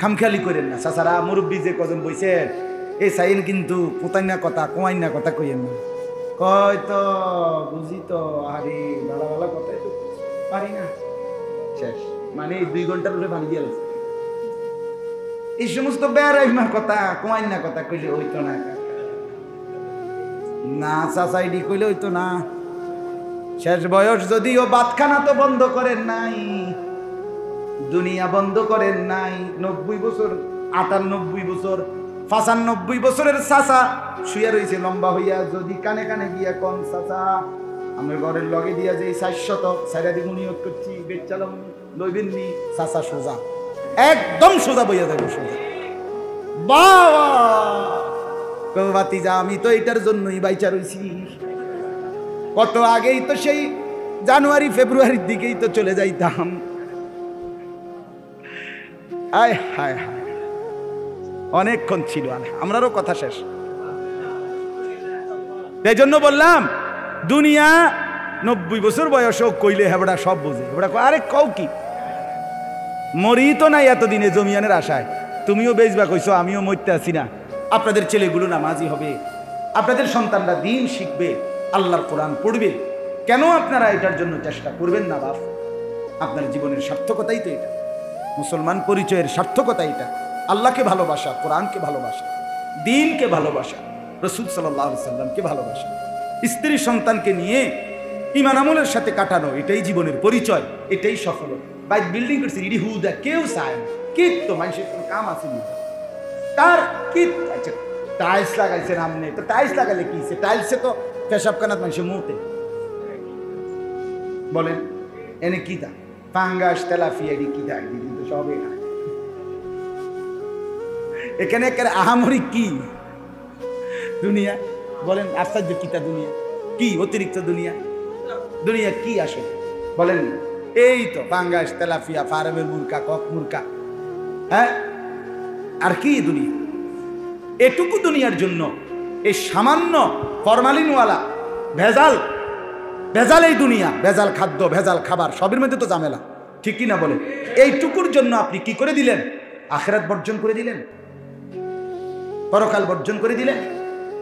খামখেয়ালি করেন না। চাচারা মুরব্বী যে কজন বইছে এই সাইন কিন্তু কোথায় না কথা কমাই না কথা কইেন না। কয় তো বুঝি তো আরে ভালো ভালো কথাই তো পারি না, শেষ। মানে 2 ঘন্টার উপরে ভাঙি দিয়ে গেছে। এই সমস্ত বেড়াইমা কথা কমাই না কথা কইলে হইতো না। না চাচাইডি কইলে হইতো না। শেষ বয়স যদিও বাতখানা তো বন্ধ করেন নাই, দুনিয়া বন্ধ করেন নাই। 90 বছর 98 বছর 95 বছরের চাচা শুয়ে রয়েছে লম্বা হইয়া। যদি কানে কানে গিয়া কম চাচা আমার ঘরের লগে দিয়া যে 400 সাইরা দি নিয়োগ করছি বেচালাম লইবেননি, চাচা সোজা একদম সোজা বইয়া যাবে সোজা। বাবা বাতিজা আমি তো এটার জন্যই বাইচা রইছি। কত আগেই তো সেই জানুয়ারি ফেব্রুয়ারির দিকেই তো চলে যাইতাম। আয় হায় হায় অনেকক্ষণ ছিল, আমরারও কথা শেষ। এই জন্য বললাম দুনিয়া 90 বছর বয়সও কইলে হেবড়া সব বোঝে। হেবড়া আরে কও কি মরি তো নাই এতদিনে জমিয়ানের আশায়। তুমিও বেচবা কইছো, আমিও মরতে আছি না। আপনাদের ছেলেগুলো নামাজি হবে, আপনাদের সন্তানরা দিন শিখবে, আল্লাহর কোরআন পড়বে। কেন আপনারা এটার জন্য চেষ্টা করবেন না বাপ? আপনার জীবনের সার্থকতাই তো এটা, মুসলমান পরিচয়ের সার্থকতা এটা। আল্লাহকে ভালোবাসা, কোরআনকে ভালোবাসা, দিনকে ভালোবাসা, রাসূল সাল্লাল্লাহু আলাইহি সাল্লামকে ভালোবাসা, স্ত্রী সন্তানকে নিয়ে ঈমান আমলের সাথে কাটানো, এটাই জীবনের পরিচয়, এটাই সফল। বাইক বিল্ডিং করছে ইডি হুদা কেউ চায় না, কি তো মানুষের কোনো কাম আছে না তার কি। আচ্ছা টাইলস লাগাইছে নামনে তো টাইলস লাগালে কি হইছে? টাইলসে তো পেশাব কানাত মানুষের মুতে বলেন এনে কি দা ফাঙ্গাস তেলাফিয়া কি দা কিন্তু সবই না। এখানে আহামরি কি দুনিয়া বলেন? আশ্চর্য কিতা দুনিয়া কি অতিরিক্ত দুনিয়া? দুনিয়া কি আসে বলেন? এই তো ফাঙ্গাস তেলাফিয়া ফার্মের মুরকা কক মুরকা, হ্যাঁ আর কি দুনিয়া? এটুকু দুনিয়ার জন্য এই সামান্য ফরমালিনওয়ালা ভেজাল ভেজাল এই দুনিয়া, ভেজাল খাদ্য, ভেজাল খাবার, সবের মধ্যে তো ঝামেলা, ঠিক কি না বলেন? এইটুকুর জন্য আপনি কি করে দিলেন? আখিরাত বর্জন করে দিলেন, পরকাল বর্জন করে দিলেন।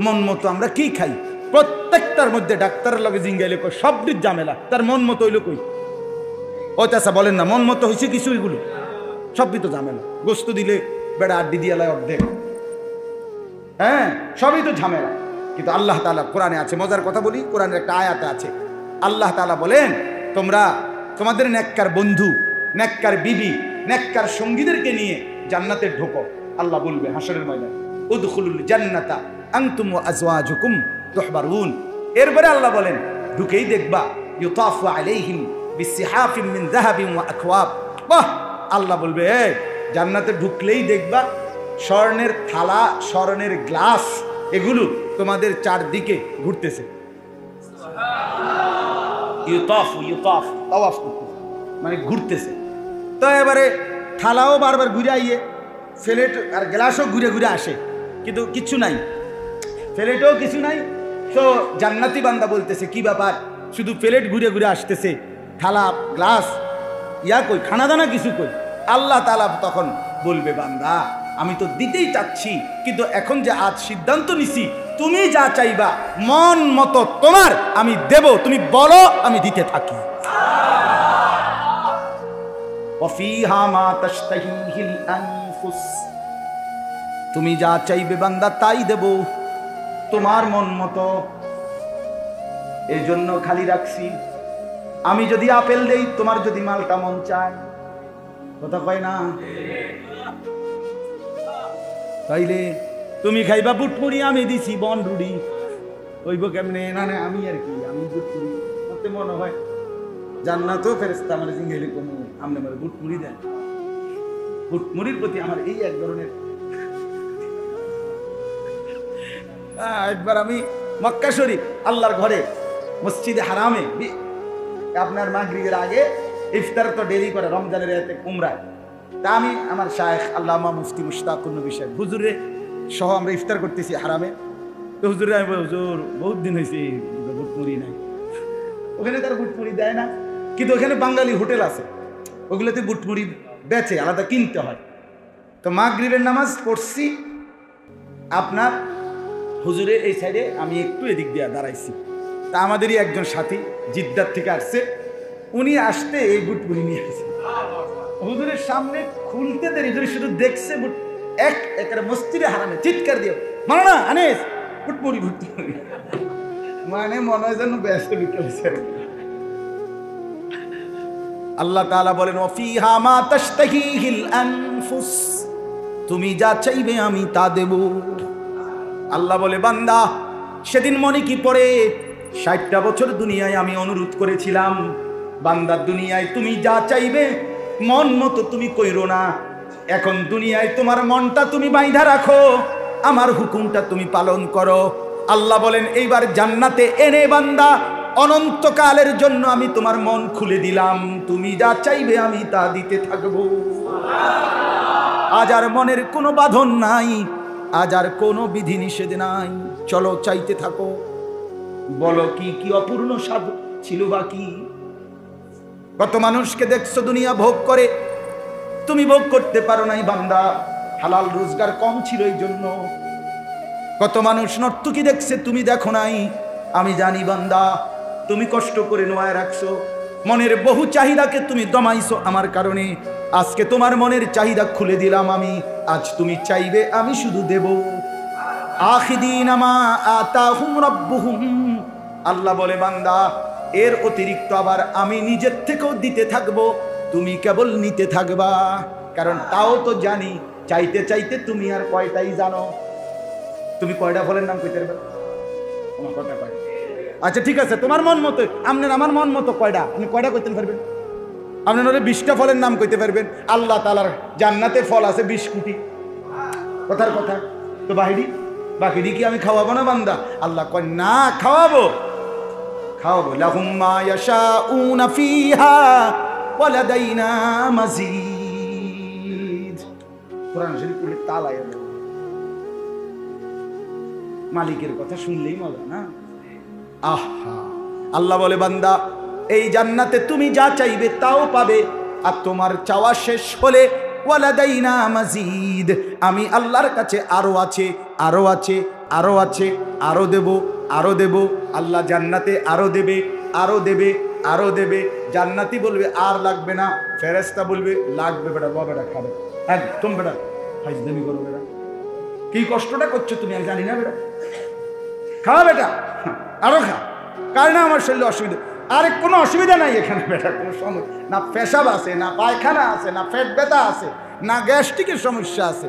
মন মতো আমরা কি খাই, প্রত্যেকটার মধ্যে ডাক্তারের লগে জিঙ্গাইলে কই সবটির ঝামেলা, তার মন মতো হইলো কই? ও চাচা বলেন না, মন মতো হয়েছে কিছু? এগুলো সবই তো ঝামেলা। গোস্ত দিলে বেড়া আড্ডি দিয়ে লাই অর্ধেক, হ্যাঁ সবই তো ঝামেলা। কিন্তু আল্লাহ তাআলা কোরআনে আছে, মজার কথা বলি, কোরআনের একটা আয়াতে আছে, আল্লাহ তাআলা বলেন তোমরা তোমাদের নেককার বন্ধু, নেককার বিবি, নেককার সঙ্গীদেরকে নিয়ে জান্নাতে ঢোকো। আল্লাহ বলবে হাসরের ময়দানে উদখুলুল জান্নাতা আনতুম ওয়া আজওয়াজুকুম তুহবারুন। এরপরে আল্লাহ বলেন ঢুকেই দেখবা ইউতাফু আলাইহিম বিসিহাফিম মিন যাহাবিন ওয়া আকওয়াব। বাহ, আল্লাহ বলবে জান্নাতে ঢুকলেই দেখবা স্বর্ণের থালা, স্বর্ণের গ্লাস, এগুলো তোমাদের চারদিকে ঘুরতেছে। মানে ঘুরতেছে। তো এবারে থালাও বারবার ঘুরে আইয়ে, প্লেট আর গ্লাসও ঘুরে ঘুরে আসে, কিন্তু কিছু নাই, প্লেটেও কিছু নাই। তো জান্নাতি বান্দা বলতেছে কি ব্যাপার, শুধু প্লেট ঘুরে ঘুরে আসতেছে, থালা গ্লাস ইয়া কই, খানা দানা কিছু কই? আল্লাহ তাআলা তখন বলবে বান্দা আমি তো দিতেই চাচ্ছি, কিন্তু এখন যে আজ সিদ্ধান্ত নিছি তুমি যা চাইবা মন মতো তোমার আমি দেব, তুমি বলো আমি দিতে থাকি। ওয়াফিহা মা তাশতাহিহিল আনফুস, তুমি যা চাইবে বান্দা তাই দেব, তোমার মন মতো। এই জন্য খালি রাখছি, আমি যদি আপেল দেই তোমার যদি মালটা মন চায়, কথা কয় না? তাইলে তুমি খাইবা বুটপুরি, আমি দিছি বন রুড়ি, হইব কেমনে? না না আমি আর কি, আমি বুটপুরি মতে মনে হয় জান্নাতও ফেরেশতা আমার জিঙ্গাইলে কোনো আপনি আমার বুটপুরি দেন। বুটমুড়ির প্রতি আমার এই এক ধরনের। একবার আমি মক্কা শরীফ আল্লাহর ঘরে মসজিদে হারামে আপনার মাগরিবের আগে ইফতার তো ডেলি করে রমজানের রাতে উমরায়, তা আমি আমার শায়েখ আল্লামা মুফতি মুশতাকুন নবী সাহেব হুজুরে সহ আমরা ইফতার করতেছি হারামে। তো হুজুরে আমি হুজুর বহুত দিন হয়েছে বুটমুড়ি নাই, ওখানে তার বুটমুড়ি দেয় না, কিন্তু ওখানে বাঙালি হোটেল আছে, ওগুলোতে বুটমুড়ি বেচে, আলাদা কিনতে হয়। তো মাগরিবের নামাজ পড়ছি আপনার হুজুরের এই সাইডে, আমি একটু এদিক দিয়ে দাঁড়াইছি। তা আমাদেরই একজন সাথী জিদ্দার থেকে আসছে, উনি আসতে এই বুটগুলি নিয়ে আসছে হুজুরের সামনে, খুলতে দেরি করে শুধু দেখছে বুট, একেবারে মসজিদে হারামে চিৎকার দিয়ে মানো না আনিস বুটমুড়ি বুটমুড়ি, মানে মনে হয় যেন ব্যস্ত বিকেল। আল্লাহ তাআলা বলেন ওয়াফিহা মা তাশতাহিহিল আনফুস, তুমি যা চাইবে আমি তা দেব। আল্লাহ বলে বান্দা সেদিন মনে কি পড়ে 60টা বছর দুনিয়ায় আমি অনুরোধ করেছিলাম, বান্দা দুনিয়ায় তুমি যা চাইবে মন মতো তুমি কইরো না, এখন দুনিয়ায় তোমার মনটা তুমি বাইন্ধা রাখো, আমার হুকুমটা তুমি পালন করো। আল্লাহ বলেন এইবার জান্নাতে এনে বান্দা অনন্তকালের জন্য আমি তোমার মন খুলে দিলাম, তুমি যা চাইবে আমি তা দিতে থাকবো। আজ আর মনের কোনো বাঁধন নাই, আজ আর কোনো বিধি নিষেধ নাই, চলো চাইতে থাকো। বলো কি কি অপূর্ণ স্বাদ ছিল বাকি। কত মানুষকে দেখছো দুনিয়া ভোগ করে, তুমি ভোগ করতে পারো নাই বান্দা, হালাল রোজগার কম ছিল এই জন্য। কত মানুষ নর্তকী দেখছে, তুমি দেখো নাই, আমি জানি বান্দা তুমি কষ্ট করে নোয়ায় রাখছো, মনের বহু চাহিদাকে তুমি দমাইছো আমার কারণে। আজকে তোমার মনের চাহিদা খুলে দিলাম আমি, আজ তুমি চাইবে আমি শুধু দেব। আখিদিন মা আতাহুম রাব্বুহুম, আল্লাহ বলে বান্দা এর অতিরিক্ত আবার আমি নিজের থেকেও দিতে থাকবো, তুমি কেবল নিতে থাকবা। কারণ তাও তো জানি চাইতে চাইতে তুমি আর কয়টাই জানো। তুমি কয়টা ফলের নাম কইতে পারবে? তোমার কয়টা কয়? আচ্ছা ঠিক আছে, তোমার মন মতো, আপনার আমার মন মতো কয়টা, আপনি কয়টা কইতে পারবেন? আপনার 20টা ফলের নাম কইতে পারবেন। আল্লাহ তাআলার জান্নাতে ফল আছে 20 কোটি, কথার কথা। তো বাকিডি কি আমি খাওয়াবো না বান্দা? আল্লাহ কয় না, খাওয়াবো খাওয়াবো। লাহুম মা ইয়াশাউনা ফিহা ওয়া লাদাইনা মাজিদ। কোরআন শরীফ পড়লে তালা এলো, মালিকের কথা শুনলেই মজা না? আহা, আল্লাহ বলে বান্দা এই জান্নাতে তুমি যা চাইবে তাও পাবে, আর তোমার চাওয়া শেষ হলে ওয়ালাদাইনা মাজিদ, আমি আল্লাহর কাছে আরো আছে, আরো আছে, আরো আছে, আরো দেব, আরো দেব। আল্লাহ জান্নাতে আরো দেবে, আরো দেবে, আরো দেবে। জান্নাতি বলবে আর লাগবে না, ফেরেশতা বলবে লাগবে। বেটা বাবাটা খাবে একদম, বেটা ফাইজলামি করো, বেটা কি কষ্টটা করছো তুমি আমি জানি না, বেটা খাওয়া, বেটা আরো খা, কার না আমার শরীরে অসুবিধা। আরে কোনো অসুবিধা নাই এখানে বেটা, কোনো সমস্যা না, পেশাব আছে না, পায়খানা আছে না, পেট ব্যথা আছে না, গ্যাস্ট্রিকের সমস্যা আছে,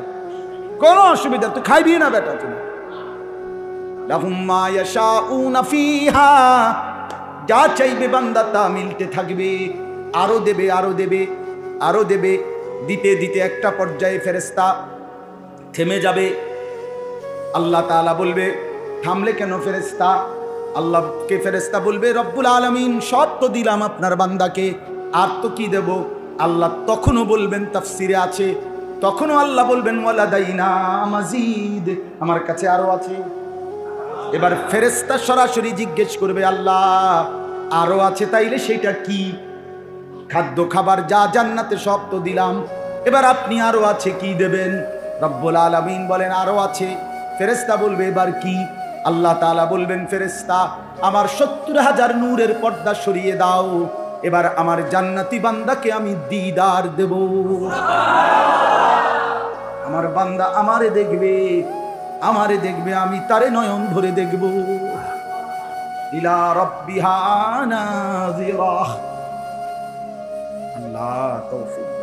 কোনো অসুবিধা, তুই খাইবি না বেটা তুমি। লাহুম মা ইয়াশাউনা ফিহা, যা চাইবে বান্দা তা মিলতে থাকবে, আরো দেবে, আরো দেবে, আরো দেবে। দিতে দিতে একটা পর্যায়ে ফেরেশতা থেমে যাবে। আল্লাহ তাআলা বলবে থামলে কেন ফেরেশতা? আল্লাহকে ফেরেশতা বলবে রব্বুল আলামিন সব তো দিলাম আপনার বান্দাকে, আর তো কি দেব? আল্লাহ তখনও বলবেন, তাফসিরে আছে, তখনও আল্লাহ বলবেন ওয়ালাদাইনা মাজিদ, আমার কাছে আরো আছে। এবার ফেরেশতা সরাসরি জিজ্ঞেস করবে আল্লাহ আরো আছে, তাইলে সেটা কি? খাদ্য খাবার যা জান্নাতে সব তো দিলাম, এবার আপনি আরো আছে কি দেবেন? রব্বুল আলামিন বলেন আরো আছে। ফেরেশতা বলবে এবার কি? আল্লাহ তাআলা বলবেন ফেরেশতা আমার 70,000 নূরের পর্দা সরিয়ে দাও, এবার আমার জান্নাতি বান্দাকে আমি দিদার দেব। আমার বান্দা আমারে দেখবে, আমারে দেখবে, আমি তারে নয়ন ভরে দেখব। ইলা রাব্বিহা নাযিরা। আল্লাহ তৌফিক।